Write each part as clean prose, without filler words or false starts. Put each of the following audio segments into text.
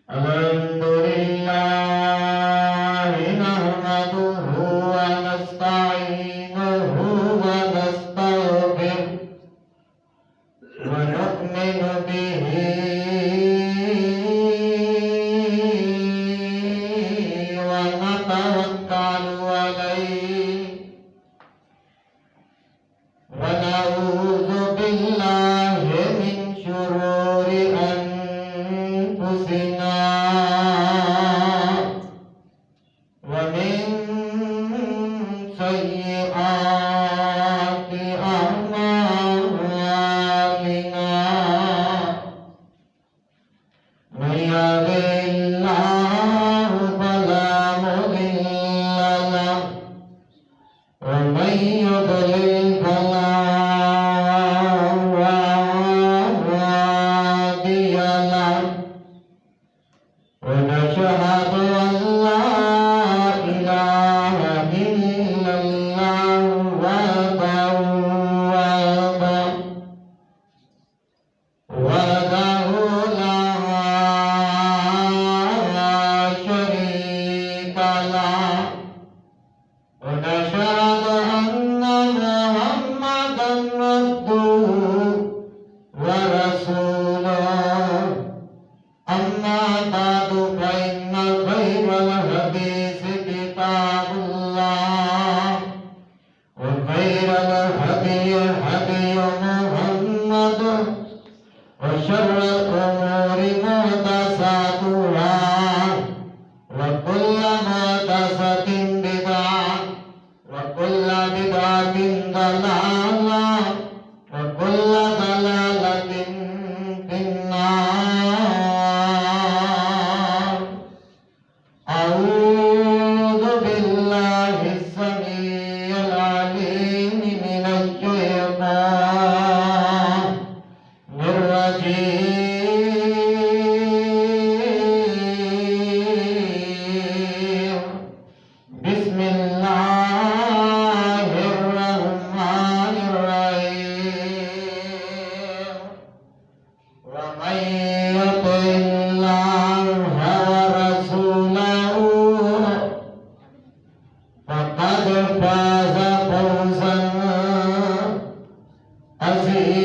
الحمد لله نحمده ونستعينه ونستغفره ونؤمن به ونتوكل عليه ونعوذ بالله من شرور أنفسنا ومن سيئات أعمالنا من يهده الله فلا مضل له ومن يضلل فلا هادي له ونشهد أن لا إله إلا الله وحده لا شريك له ونشهد أن محمدا عبده ورسوله أما بعد فإن خير الحديث كتاب الله وخير الهدي هدي محمد وشر الأمور محدثاتها وكل محدثة بدعة وكل بدعة ضلالة وكل ضلالة في النار. أعوذ بالله السميع العليم من الشيطان الرجيم. بسم الله الرحمن الرحيم. ومن يطع الله ورسوله فقد فاز فوزا عظيما.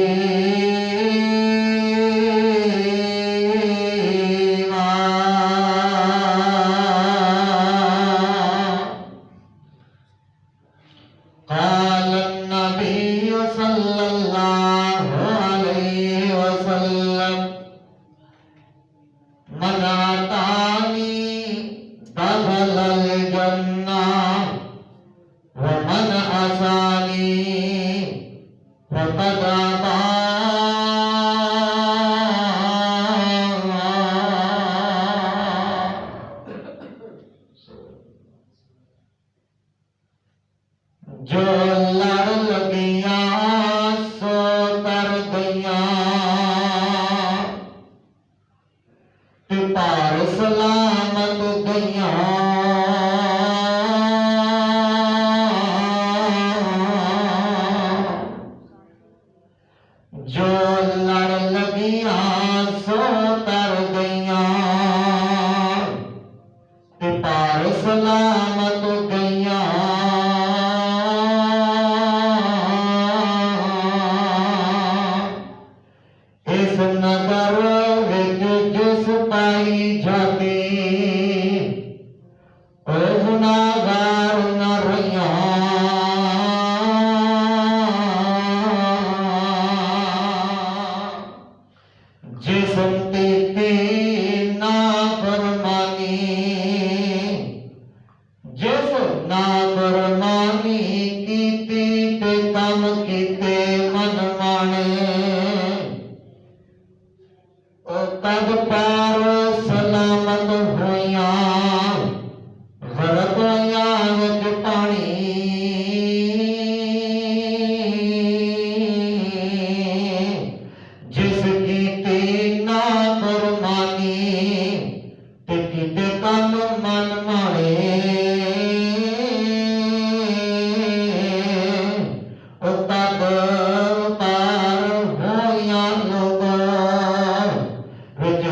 قال النبي صلى الله عليه وسلم من أطاعني دخل الجنة ومن عصاني فقد أبى. جو لڑ لگیا سو تر گیا تے پار سلامت گیا. جو لڑ لگیا سو تر گیا تے پار سلامت گیا. اس نگر وچ جس پائی جاتی او گناہگار نہ رہیاں. جس کیتی نافرمانی جس نافرمانی کیتی تے کم کیتے من مانے او تب پار سلامت ہویاں غرق ہویاں وچ پانی. جس کیتی نافرمانی تے کیتے کم من مانے او تب پار ہویاں لوگاں وچ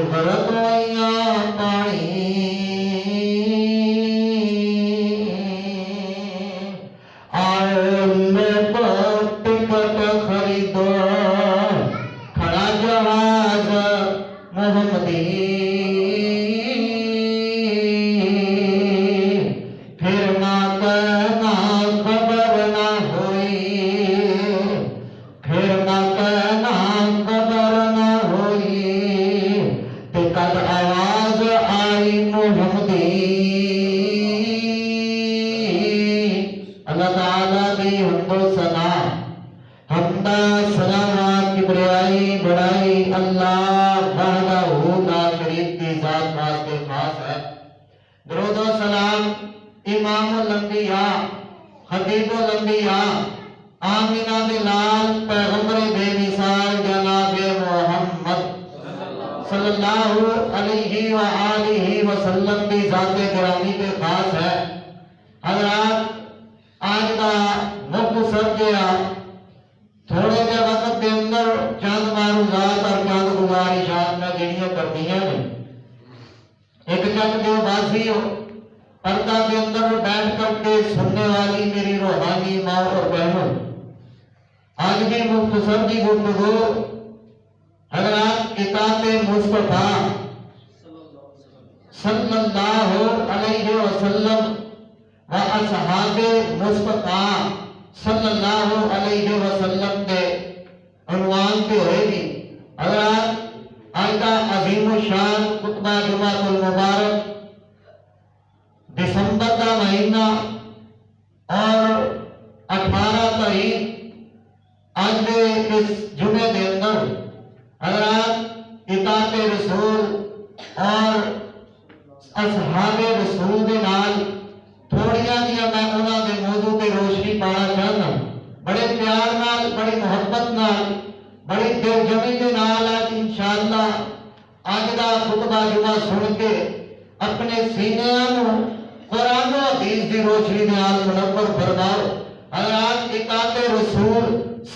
محمدی پھر نہ کہنا خبر نہ ہوئی پھر نہ کہنا خبر نہ ہوئی تے کد آواز آئی محمدی اللہ تعالیٰ دی حمد و ثنا حمدہ سلامات کبریائی بڑائی اللہ وحدہ لا شریک کی ذات واسطے خاص ہے۔ درود و سلام امام الانبیاء خطیب الانبیاء آمینہ بلال پیغمبر بے مثال جناب محمد صلی اللہ علیہ وآلہ وسلم کی ذات گرامی پہ خاص ہے۔ حضرات آج کا مختصر جہا تھوڑے جے وقت کے اندر چند معروضات اور چند گزارشات میں جڑیاں کرنی ہیں۔ ایک چند جو باسی ہو پردہ کے اندر بیٹھ کر کے سننے والی میری روحانی ماں اور بہنوں، آج کی مختصر کی گفتگو حضرات کتاب مصطفیٰ صلی اللہ علیہ وسلم و اصحاب مصطفیٰ صلی اللہ علیہ وسلم کے عنوان پہ ہوئے گی۔ حضرات آج کا عظیم الشان خطبہ جمعہ المبارک دسمبر کا مہینہ اور 18 تاریخ آج کے اس جمعے کے اندر حضرات کتاب رسول اور اصحاب رسول کے نال تھوڑیاں دیا میں انہاں دے موضوع پہ روشنی پانا چاہنا، بڑے پیار نال بڑی محبت نال بڑی دل جمی دے نال آج انشاءاللہ آج دا خطبہ جمعہ سن کے اپنے سینیاں نو قرآن و حدیث دی روشنی نال منور فرماؤ۔ حضرات کتاب رسول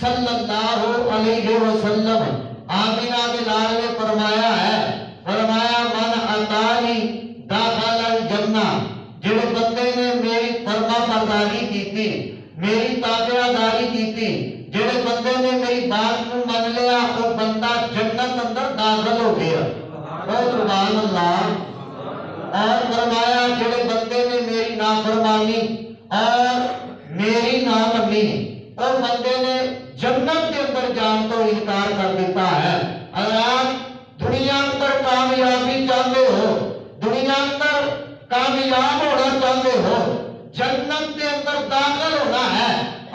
صلی اللہ علیہ وسلم آمینہ بلال نے فرمایا ہے، فرمایا من اتانی داخل الجنہ، جڑے بندے نے میری فرما برداری کی تھی، میری تابعداری کی تھی، جڑے بندے نے میری بات کو من لیا وہ بندہ جنت اندر داخل ہو گیا۔ سبحان اللہ۔ اور فرمایا جڑے بندے نے میری نافرمانی اور میری نامنی وہ بندے نے جنت کے اندر جان تو انکار کر دیتا ہے۔ حضرات دنیا اندر کامیابی چاہتے ہو، دنیا اندر کامیاب ہونا چاہتے ہو، جنت کے اندر داخل ہونا ہے،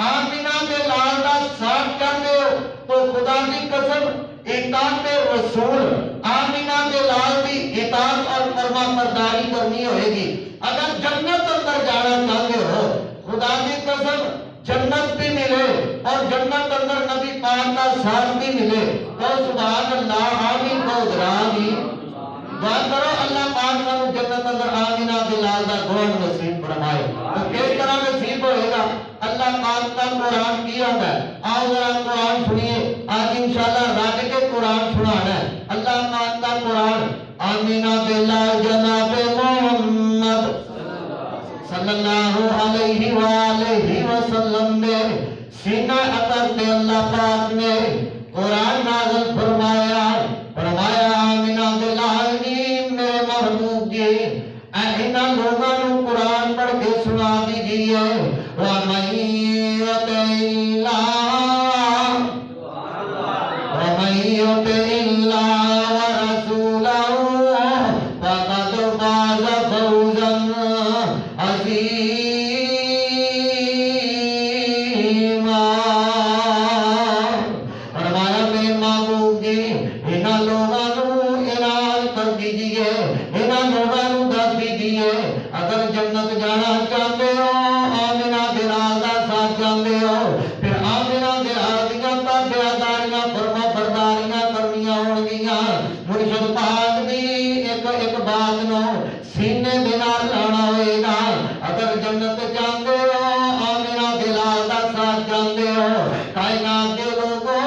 آمینہ بلال دا ساتھ چاہتے ہو تو خدا کی قسم اطاعت رسول آمینہ بلال دی اطاعت اور فرما برداری کرنی ہوئے گی۔ اگر جنت اندر جانا چاہتے ہو خدا کی قسم جنت بھی ملے اور جنت اندر نبی پاک کا ساتھ بھی ملے تو سبحان اللہ آمین کو ادھرانی دعا کرو اللہ پاک سانو جنت اندر آمینہ بلال دا گوڑ نصیب فرمائے۔ تو کس طرح نصیب ہوئے گا؟ اللہ پاک کا قرآن کیا ہے، آؤ ذرا قرآن سنیے، آج انشاءاللہ رات کے قرآن سنانا ہے۔ اللہ پاک کا قرآن آمینہ بلال جناب محمد صلی اللہ علیہ وآلہ وسلم نے سینہ اطر دے اللہ پاک نے قرآن نازل فرمایا، فرمایا آمینہ بلال جی میرے محبوب جی انہاں لوگاں نو قرآن پڑھ کے سنا دیجئے۔ وَمَن يُطِعِ اللَّهَ وَمَن يُطِعِ اللَّهَ وَرَسُولَهُ فَقَدْ فَازَ فَوْزًا عَظِيمًا۔ فرمایا میرے محبوب جی انہاں لوگاں نو اعلان کر دیجئے، انہاں لوگاں نو دس دیجئے اگر جنت جانا چاہتے ہو آمینہ بلال دا ساتھ چاہتے ہو پھر آمینہ بلال دیاں تابعداریاں فرما برداریاں کرنیاں ہون گیاں۔ مرشد پاک دی ایک بات نو سینے دے نال لانا ہوئے گا۔ اگر جنت چاہتے ہو آمینہ بلال دا ساتھ چاہتے ہو کائنات کے لوگوں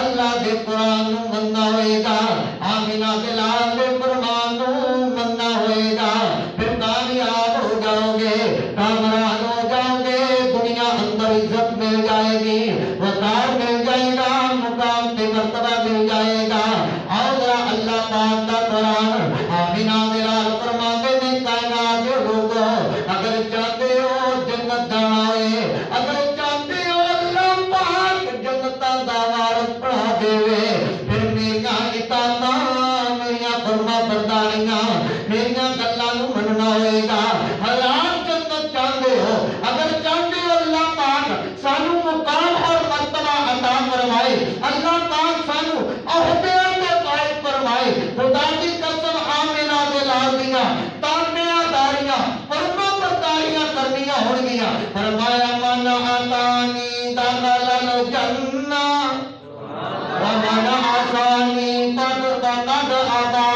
اللہ دے قرآن نو مننا ہوئے گا، آمینہ بلال دے فرمان نو مننا ہوئے گا، پھر کامیاب ہو جاؤ گے، کامران ہو جاؤ گے، دنیا اندر عزت مل جائے گی، وقار مل جائے گا، مقام تے مرتبہ مل جائے گا۔ اور اللہ فرما برداریاں میریاں گلاں نوں مننا ہوئے گا حالات جنت چاہتے ہو اگر چاہتے ہو اللہ پاک سانو مقام اور مرتبہ عطا فرمائے اللہ پاک سانو عہدے تے قائم فرمائے خدا کی قسم آمنہ دے لال دیاں تابعہ داریاں فرما برداریاں کرنیاں ہون گیاں فرمایا من آتانی دخل الجنہ ومن عصانی فقد ابا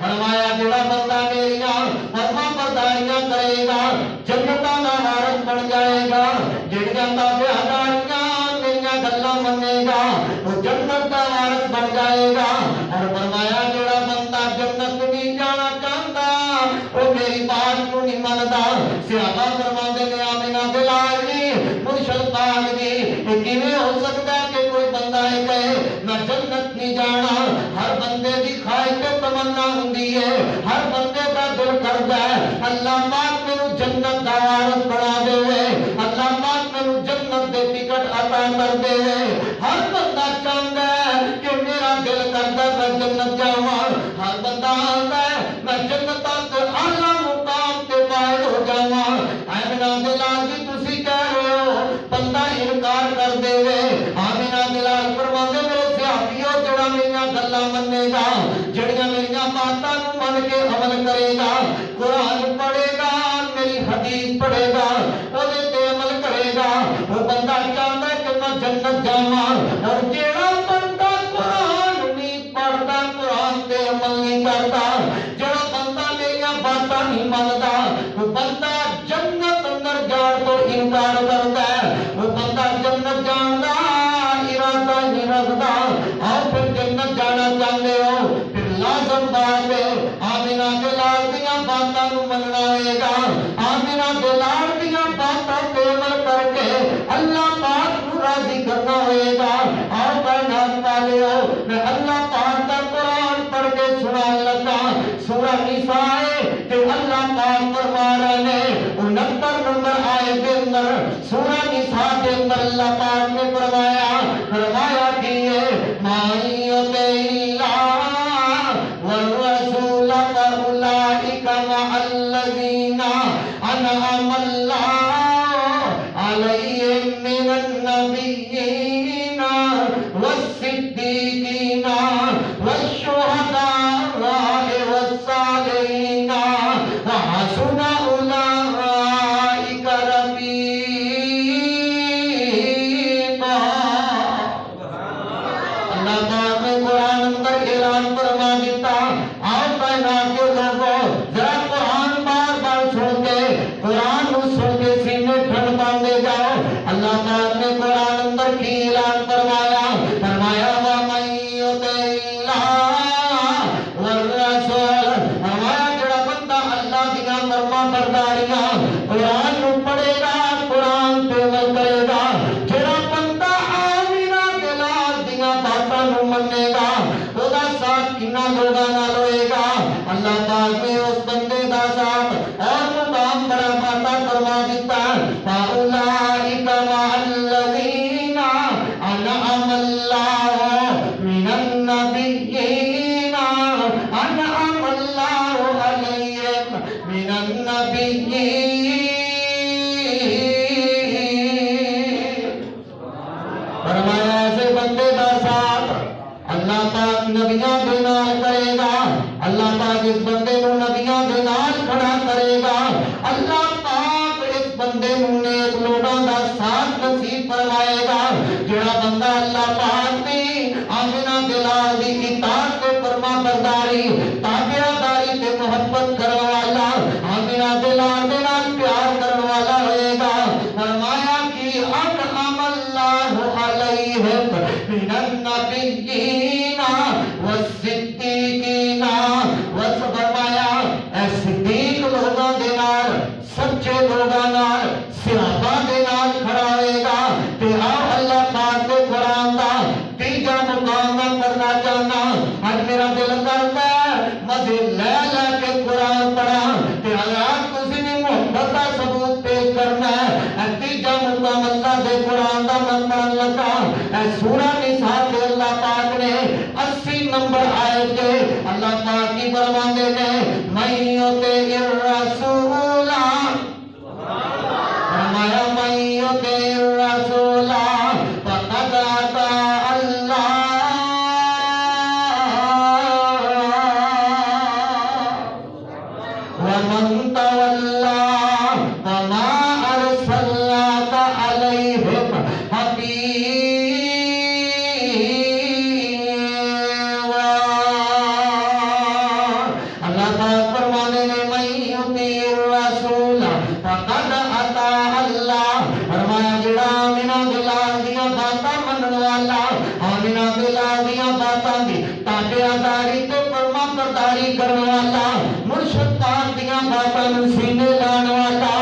فرمایا جڑا بندہ میریاں فرما برداریاں کرے گا جنتاں دا وارث بن جائے گا جڑیاں تابعداریاں میریاں گلاں منے گا وہ جنت دا وارث بن جائے گا اور فرمایا جڑا بندہ جنت نہیں جانا چاہتا وہ میری بات کو نہیں مندا صحابہ فرماندے نے آمنہ دے لال جی مرشد پاک جی یہ کیویں ہو سکتا ہے کہ کوئی بندہ ہے کہے میں جنت نہیں جانا ہر بندے دی خواہش تے تمنا ہوندی ہے ہر بندے دا دل کردا ہے اللہ پاک مینوں جنت دا وارث بنا دے اللہ پاک مینوں جنت دے ٹکٹ عطا کر دے ہر بندہ چاہندا ہے کہ میرا دل کردا میں جنت جاواں ہر بندہ آندا ہے میں جنت تک اعلی مقام تے فائز ہو جاواں آمنہ دے لال جی تسی کہہ رہے ہو بندہ انکار کر دے آمنہ دے لال فرماندے میرے صحابیو جڑا میریاں گلاں منے گا جڑیاں میریاں باتاں نوں من کے عمل کرے گا قرآن پڑھے گا میری حدیث پڑھے گا اودے تے عمل کرے گا وہ بندہ چاہتا ہے کہ میں جنت جاواں اور جڑا بندہ قرآن نہیں پڑھدا قرآن تے عمل نہیں کردا جڑا بندہ میریاں باتاں نہیں مندا وہ بندہ جنت اندر جان تو انکار کردا ہے وہ بندہ جنت جان دا ارادہ نہیں رکھدا اور پھر جنت جانا چاہتے ہو پھر لازم بات ہے آمنہ دے لال دیاں باتاں نوں مننا ہوئے گا آمنہ دے لال دیاں باتاں تے عمل کر کے اللہ پاک نوں راضی کرنا ہوئے گا اور کائنات والے ہو میں اللہ پاک دا قرآن پڑھ کے سنان لگا سورہ نساء تے اللہ پاک فرما رہے ہیں 69 نمبر آیت کے اندر سورہ نساء کے اندر اللہ پاک نے فرمایا کہ مَن يُطِعِ اللَّهَ وَالرَّسُولَ فَأُولَٰئِكَ مَعَ الَّذِينَ أَنْعَمَ اللَّهُ عَلَيْهِم مِّنَ النَّبِيِّينَ وَالصِّدِّيقِينَ وَالشُّهَدَاءِ وَالصَّالِحِينَ وَحَسُنَ أُولَٰئِكَ رَفِيقًا اللہ پاک نے قرآن اندر اعلان فرما دیتا آپ کائنات کے لوگوں ذرا قرآن بار بار سن کے قرآن کو سن کے سینے ٹھنڈ باندھے جاؤ اللہ پاک نے قرآن اندر کی اعلان فرمایا وَمَن يُطِعِ اللَّهَ وَالرَّسُولَ فرمایا جڑا بندہ اللہ دیاں فرما برداریاں قرآن کو پڑھے گا قرآن پہ عمل کرے گا جڑا بندہ آمنہ دے لال دیاں باتاں نوں منے گا اودا ساتھ کنا لوگاں نال ہوئے گا اللہ پاک نے اس بندے دا ساتھ اور مقام بڑا عطا فرما دیتا فَأُولَٰئِكَ مَعَ الَّذِينَ أَنْعَمَ اللَّهُ مِنَ النَّبِيِّينَ أَنْعَمَ اللَّهُ عَلَيْهِم مِّنَ النَّبِيِّينَ فرمایا ایسے بندے دا ساتھ اللہ پاک نبیاں دے نال کرے گا اللہ پاک اس بندے نوں نبیاں دے نال کھڑا کرے گا اللہ پاک اس بندے نوں نیک لوگاں دا ساتھ نصیب فرمائے گا جڑا بندہ اللہ پاک دی آمنہ دے لال دی اطاعت تے فرما برداری تابعداری تے محبت کرن والا آمنہ دے لال دے نال پیار کرن والا ہوئے گا فرمایا کہ انعم اللہ علیہم من النبیین والصدیقین فرمایا فرماندے نے من یطع الرسول فرمایا من یطع الرسول فقد اطاع اللہ ومن تولى فما ارسلناك عليهم حفيظا اللہ پاک فرمانے نے من یطع الرسول فقد اطاع اللہ فرمایا جڑا آمینہ بلال دیاں باتاں منن والا آمینہ بلال دیاں باتاں دی تابعداری تے فرما برداری کرن والا مرشد پاک دیاں باتاں نوں سینے لان والا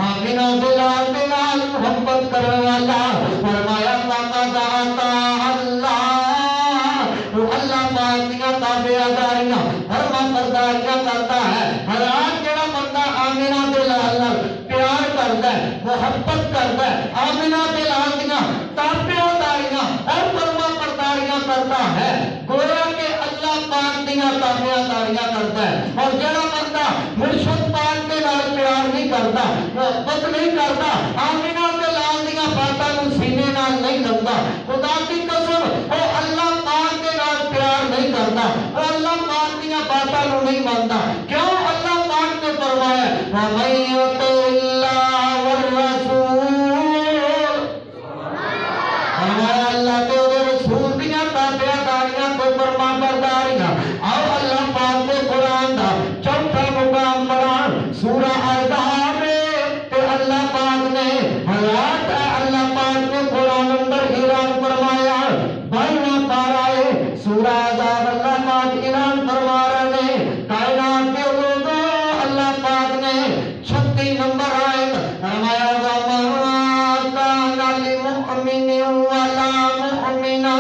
آمینہ بلال دے نال محبت کرن والا فرمایا فقد اطاع اللہ وہ اللہ پاک دیاں تابعداریاں فرما برداریاں کرتا ہے حضرات جڑا بندہ آمینہ بلال نال پیار کردا ہے محبت کردا ہے آمینہ بلال دیاں تابعداریاں اور فرما برداریاں کرتا ہے گویا کہ اللہ پاک دیاں تابعداریاں کرتا ہے اور جڑا بندہ مرشد پاک دے نال پیار نہیں کردا محبت نہیں کردا آمینہ بلال دیاں باتاں نوں سینے نال نہیں لگدا خدا دی قسم او اللہ پاک دے نال پیار نہیں کردا او اللہ پاک دیاں باتاں نوں نہیں ماندا کیوں اللہ پاک نے فرمایا وَمَن يُطِعِ اللَّهَ وَالرَّسُولَ فرمایا اللہ تے او رسول دیاں تابعداریاں تے فرما برداریاں آؤ اللہ پاک دے قرآن دا چوتھا مقام قرآن سورہ احزاب تے اللہ پاک نے حیات اللہ پاک نے قرآن اندر اعلان فرمایا بائیواں پارہ ہے سورہ احزاب اللہ پاک اعلان فرما رہے ہیں کائنات کے لوگوں اللہ پاک نے 36 نمبر آیت فرمایا وَمَا كَانَ لِمُؤْمِنٍ وَلَا مُؤْمِنَةٍ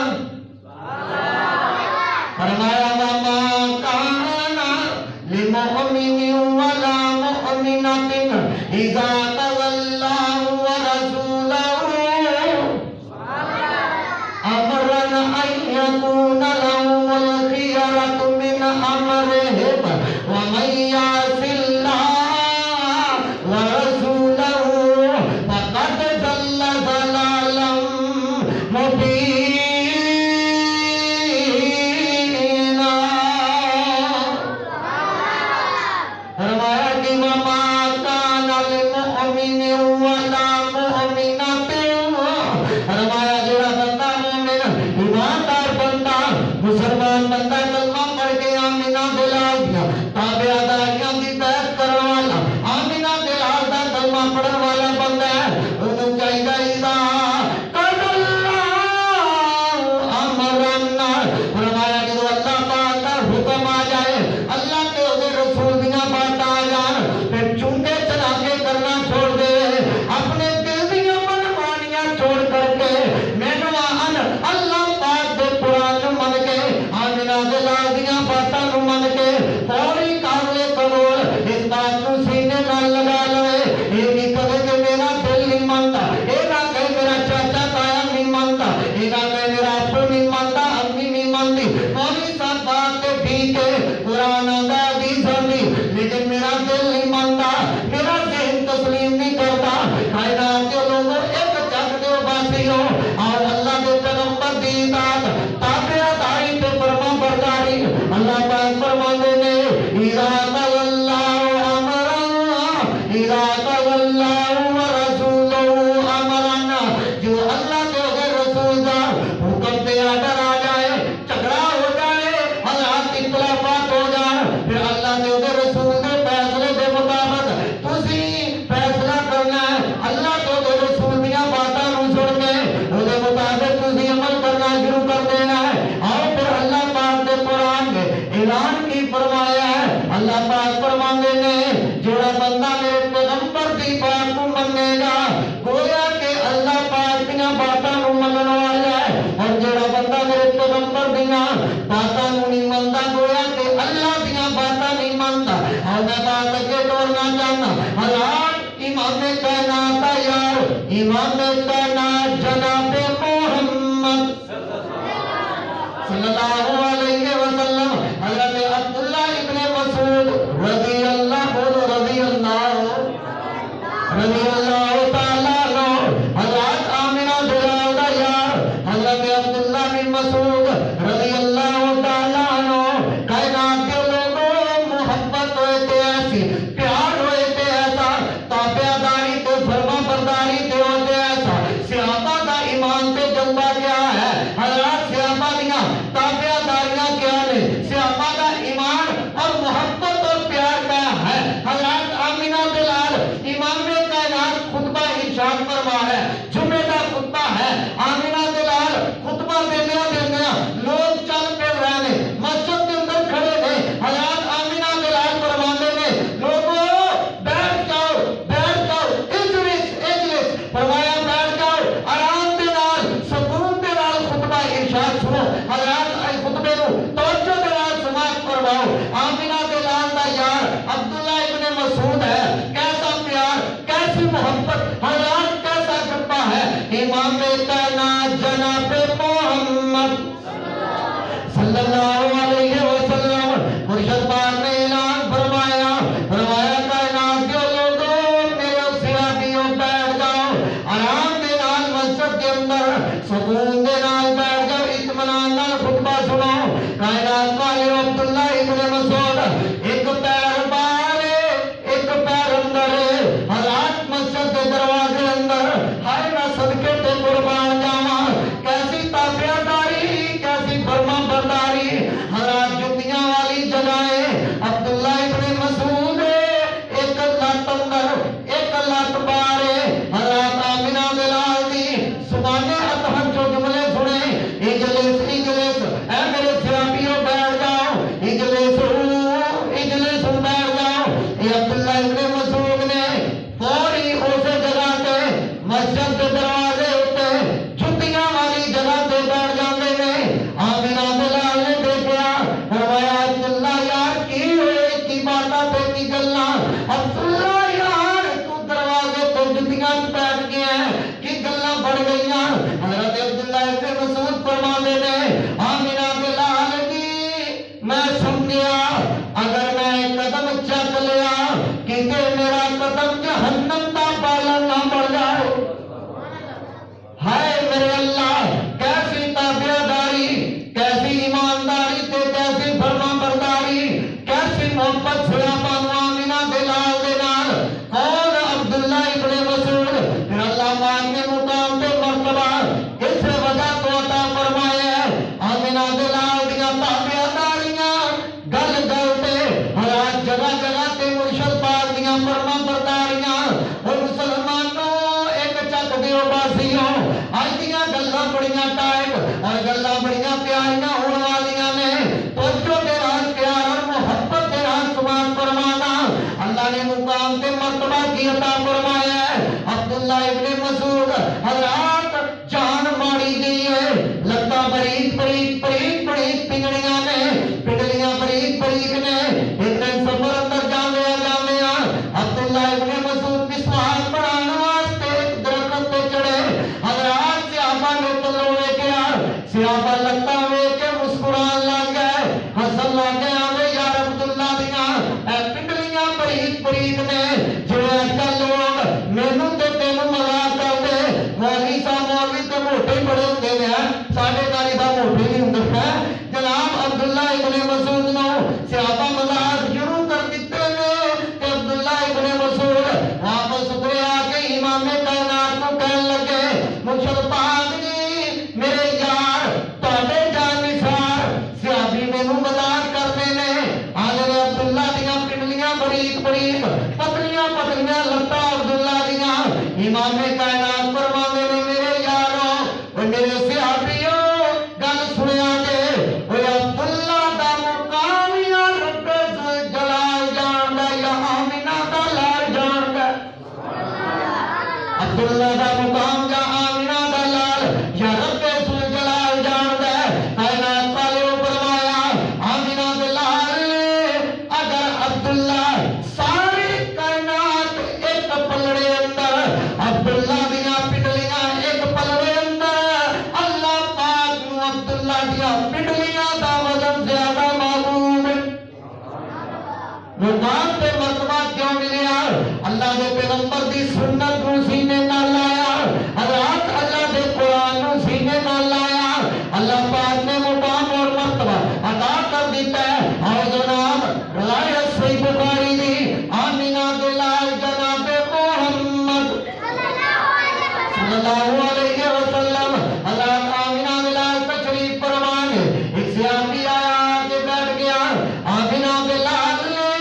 فرمایا وَمَا كَانَ لِمُؤْمِنٍ وَلَا مُؤْمِنَةٍ إِذَا قَضَى اللَّهُ وَرَسُولُهُ أَمْرًا أَن يَكُونَ لَهُمُ الْخِيَرَةُ مِنْ أَمْرِهِمْ وَمَن يَعْصِ اللَّهَ وَرَسُولَهُ فَقَدْ ضَلَّ ضَلَالًا مُبِينًا فرمایا کہ وَمَا كَانَ لِمُؤْمِنٍ وَلَا مُؤْمِنَةٍ فرمایا جڑا بندہ مومن ایماندار بندہ مسلمان بندہ کلمہ پڑھ کے آمینہ بلال دیاں تابعداریاں دی بیعت کرن والا آمینہ بلال دا کلمہ پڑھن والا بندہ ہے انہوں چاہیے اذا قضى اللہ امرا فرمایا جدو اللہ پاک دا حکم آ جائے اللہ کے او دے رسول دیاں باتاں آ جان پھر چونکے چلا کے کرنا چھوڑ دے اپنے دل دیاں منمانیاں چھوڑ کر کے مینوں آن اللہ پاک دے قرآن نوں من کے آمینہ بلال دیاں باتاں نوں من کے فوری قابل قبول اس بات نوں سینے نال لگا لوے یہ نہیں کہے کہ میرا دل نہیں مانتا یہ نہ کہے میرا چاچا تایا نہیں مانتا یہ نہ کہے میرا ابو نہیں مانتا امی نہیں مانتی مولوی صاحب بات کے ٹھیک ہے قرآن آندا حدیث آندی لیکن میرا دل نہیں مانتا میرا ذہن تسلیم نہیں کرتا کائنات کے لوگوں ایک جگ دے باسیوں اور اللہ کے پیغمبر دی اطاعت تابعداری تے فرما برداری اللہ پاک فرماندے نے اذا قضى الله امرا اذا قضى الله ورسوله امرا جو اللہ کے رسول دا حکم پہ آڈر آ جائے جھگڑا ہو جائے حالات اختلافات ہو جائے پھر اللہ کے رسول دے فیصلے دے مطابق تسی فیصلہ کرنا ہے اللہ کے رسول دیاں باتاں نوں سن کے او دے مطابق تسی عمل کرنا شروع کر دینا ہے اور پھر اللہ پاک دے قرآن میں اعلان کی فرمایا ہے اللہ پاک فرماندے نے جڑا بندہ میرے پیغمبر دی بات کو مننے گا گویا کہ اللہ پاک دیاں باتاں نوں منن والا ہے اور جڑا بندہ میرے پیغمبر دیاں باتاں نوں نہیں مندا گویا کہ اللہ دیاں باتاں نہیں مندا اور میں بات اگے توڑنا چاہنا حضرات امام کائنات یار امام کائنات جناب محمد صلی اللہ علیہ وسلم حضرت عبداللہ ابن کہ میرا قدم جہنم دا بالن نہ بڑھ جائے۔ ہائے میرے اللہ، کیسی تابعداری، کیسی ایمانداری تے کیسی فرما برداری، کیسی محبت سیا بانو آمینہ دلال دینال۔ کون عبداللہ ابن مسعود، پھر اللہ مان نے مقام تے مرتبہ اس وجہ تو عطا فرمایا ہے۔ آمینہ دلال دیا تابعداریاں گل گل تے ہر جگہ جگہ تے مرشد پاک دیا فرما برداریاں۔ اور مسلمانوں ایک چک دیو باسیوں، آج دیا گلہ بڑیاں ٹائٹ اور گلہ بڑیاں پیاریاں ہونے والیاں نے توجہ دے رہا پیار اور محبت دے رہا سبحان فرمانا۔ اللہ نے مقام کے مرتبہ کی عطا فرمایا ہے۔ عبداللہ ابن مسعود حضرات جان ماڑی گئی ہے، لگتا بریک بریک بریک بریک پنگڑیاں نے، پنگڑیاں بریک بریک نے، ایک دن سفر اندر جانے عبداللہ ابن مسعود مسواک بنانے واسطے ایک درخت پہ چڑھے۔ حضرات صحابہ نے تلو لے کے صحابہ لگتا ہوئے کہ مسکران لگ گئے، حسن لگ گئے آنے یار عبداللہ دیا اے پنڈلیاں بریک بریک نے، جو ایسا لوگ مینوں تے تینوں مذاق کر دے، مولوی تے موٹے بڑے ہوندے ہیں، ساڈے نال دا موٹے نہیں ہوندے ہیں۔ جناب عبداللہ ابن مسعود نو صحابہ مذاق شروع کر دیتے نے کہ عبداللہ ابن مسعود واپس اترے آ کے امام کائنات کو کہنے لگے، مرشد پاک جی میرے یار تہاڈے جان نثار صحابی مینوں مذاق کرتے نے، آنے عبداللہ دیاں پنڈلیاں بریک بریک پتلیاں پتلیاں لتاں عبداللہ دیاں، امام کائنات فرماندے نے میرے یارو او میرے صحابیو گل سنیا جے، او عبداللہ دا مقام یا رب جلال جاندا یا آمینہ دا لال جاندا، عبداللہ دا مقام یا آمینہ دا لال یا رب جلال جاندا۔ کائنات والے فرمایا آمینہ دا لال اگر عبداللہ ساری کائنات ایک پلڑے اندر، عبداللہ دیاں پنڈلیاں ایک پلڑے اندر، اللہ پاک نو عبداللہ دیاں پنڈلیاں دا وزن زیادہ معلوم ہے۔ مقام تے مرتبہ کیوں ملیا؟ اللہ دے پیغمبر دی سنت نو سینے نال لایا، حضرات اللہ دے قرآن نو سینے نال لایا، اللہ پاک نے مقام اور مرتبہ عطا کر دیتا ہے۔ اور جناب روایت صحیح بخاری دی آمینہ دلال جناب محمد صلی اللہ علیہ وسلم، حضرات آمینہ دلال تشریف فرمانے، ایک صحابی آیا آگے بیٹھ گیا، آمینہ دلال نے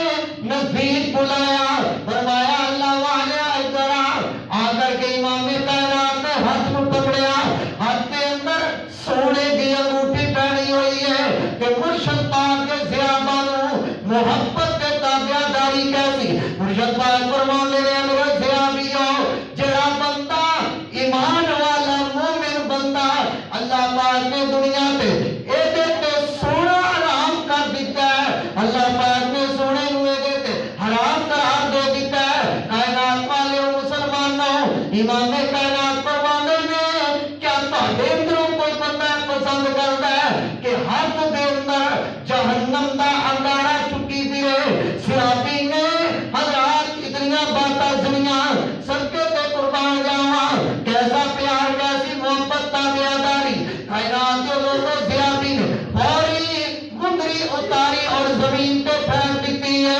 نزدیک بلایا، فرمایا اللہ والے ادھر آ کر کے امام کائنات نے ہاتھ میں پکڑیا، ہاتھ کے اندر سونے کی انگوٹھی پہنی ہوئی ہے کہ مرشد پاک کے صحابہ نو محبت کے تابعداری کیسی۔ مرشد پاک فرماندے نے میرے صحابیو جڑا بندہ ایمان والا مومن بندہ اللہ پاک نے دنیا تے ایدے تے سونا حرام کر دیتا ہے، اللہ پاک نے سونے نو ایدے تے حرام قرار دے دیتا ہے۔ کائنات والے مسلمانوں امام کائنات فرماندے نے کیا تہاڈے اندروں کوئی بندہ پسند کردا ہے کہ حق دے اندر جہنم دا انگارہ چکی پھرے؟ صحابی نے حضرات اتنیاں باتاں سنیاں، صدقے تے قربان جاواں، کیسا پیار کیسی محبت تابعداری، کائنات کے لوگوں صحابی نے فوری مندری اتاری اور زمین پہ پھینک دیتی ہے۔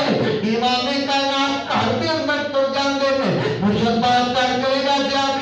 امام کائنات گھر کے اندر تو جاندے میں مرشد پاک کر کرے گا صحابی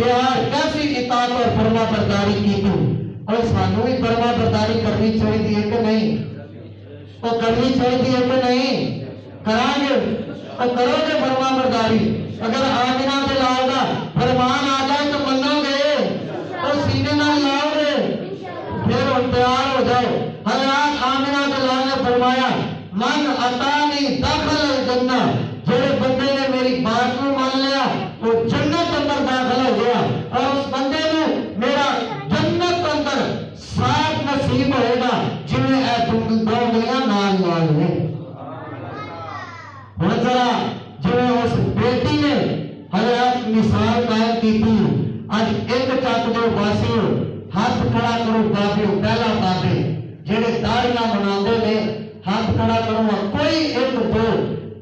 پیار کیسی اطاعت اور فرما برداری کی تو اور سانو بھی فرما برداری کرنی چاہیے ہے کہ نہیں؟ وہ کرنی چاہیے ہے کہ نہیں؟ کران گے تو کرو گے فرما برداری. اگر آمینہ کے لال کا فرمان آ جائے تو منو گے تو سینے نہ لاؤ گے پھر تیار ہو جاؤ. حضرات آمینہ کے لال نے فرمایا من اتانی داخل الجنہ، جڑے بندے نے میری بات کو مان لیا وہ جنت اندر داخل ہو گیا اور اس بندے نے میرا جنت اندر ساتھ نصیب ہوئے گا جنہیں اے دو انگلیاں نال نال نے. اور ذرا جنہیں اس بیٹی نے حضرات مثال قائم کی تھی. آج ایک چک دو باسیوں ہاتھ کھڑا کرو بابیوں، پہلا بابے جڑے داڑیاں بناندے نے ہاتھ کھڑا کرو. کوئی ایک دو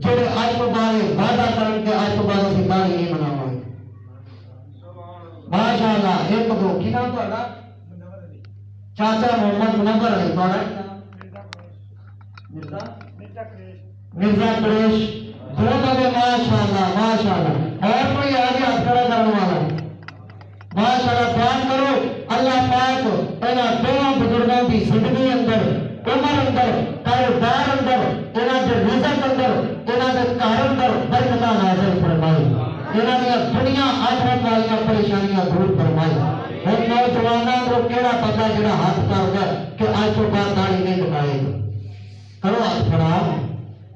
جڑے آج تو بارے وعدہ کرن کے آج تو بعد اسی داڑھی نہیں بناواں گے. ماشاءاللہ ایک دو کی نام تہاڈا؟ چاچا محمد منور علی. تہاڈا مرزا قریش. دو بندے ماشاءاللہ ماشاءاللہ. اور کوئی آگے ہاتھ کھڑا کرنے والا؟ ماشاءاللہ. دعا کرو اللہ پاک انہاں دونوں بزرگوں کی زندگی اندر، عمر اندر، کاروبار اندر، انہاں دے رزق اندر، انہاں دے گھر اندر برکتاں نازل فرمائے. انہاں دی دنیا آخرت والیاں پریشانیاں دور فرمائے. ہن نوجواناں کو کیڑا پتہ جڑا ہاتھ کر گیا کہ اج تو بعد داڑھی نہیں کٹائے گا. کرو ہاتھ کھڑا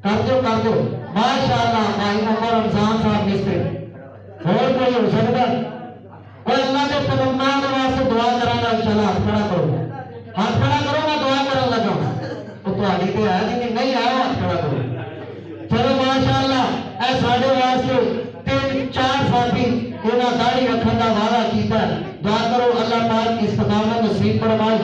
کر دو. ماشاءاللہ بھائی عمر رمضان صاحب مستری. اور کوئی ہو سکتا؟ اور اللہ کے پیغمبر کے واسطے دعا کرانا انشاءاللہ. ہاتھ کھڑا کرو، ہاتھ کھڑا کرو. میں دعا کرن لگا تو تہاڈی تے ہے لیکن نہیں آیا. ہاتھ کھڑا کرو. چلو ماشاءاللہ. اے ساڈے واسطے 3-4 ساتھی انہاں داڑھی رکھن دا وعدہ کیتا ہے. دعا کرو اللہ پاک استقامت نصیب فرمائے.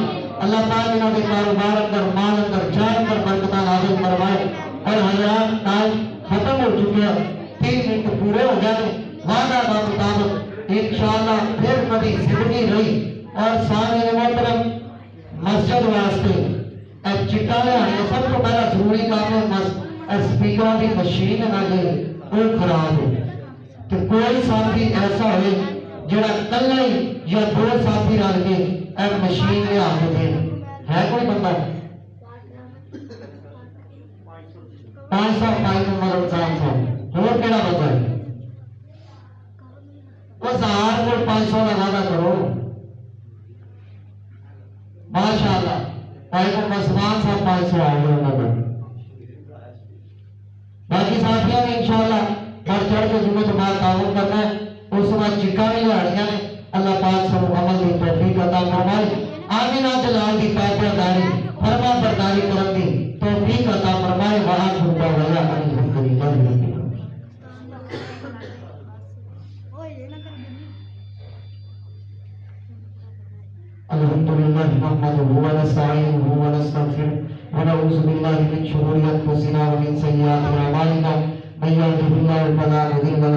اللہ پاک انہاں دے کاروبار اندر، مال اندر، جان اندر برکتاں نازل فرمائے. اور حضرات ٹائم ختم ہو چکا ہے، 3 منٹ پورے ہو گئے. وعدہ کا مطابق انشاءاللہ پھر کبھی زندگی رہی. اور سامنے محترم مسجد واسطے چٹا لے آنے سب کو پہلا ضروری کام ہے سپیکروں کی مشین نہ جائے وہ خراب ہو. تو کوئی ساتھی ایسا ہوئے جڑا کلا ہی یا 2 ساتھی رل کے ایک مشین لے آنے دے. ہے کوئی بندہ؟ 500 پائی نمبر رمضان صاحب اور کیڑا بندہ ہے؟ وہ 1000 کو 500 لگانا کرو. ماشاءاللہ بھائی کو مسلمان صاحب 500 آ گئے انہوں نے. باقی ساتھیوں نے انشاءاللہ بڑھ چڑھ کے جمعہ جماعت تعاون کرنا ہے. اس وقت چکا بھی لڑیاں نے. اللہ پاک سب عمل کی توفیق عطا فرمائے. آمینہ جلال کی تابعداری فرما برداری کرن دی توفیق عطا فرمائے. وآخر دعوانا ان الحمدللہ رب العالمین. الحمدللہ نحمدہ ونستعینہ ونستغفرہ ونعوذ باللہ من شرور انفسنا ومن سیئات اعمالنا من یهده الله فلا مضل له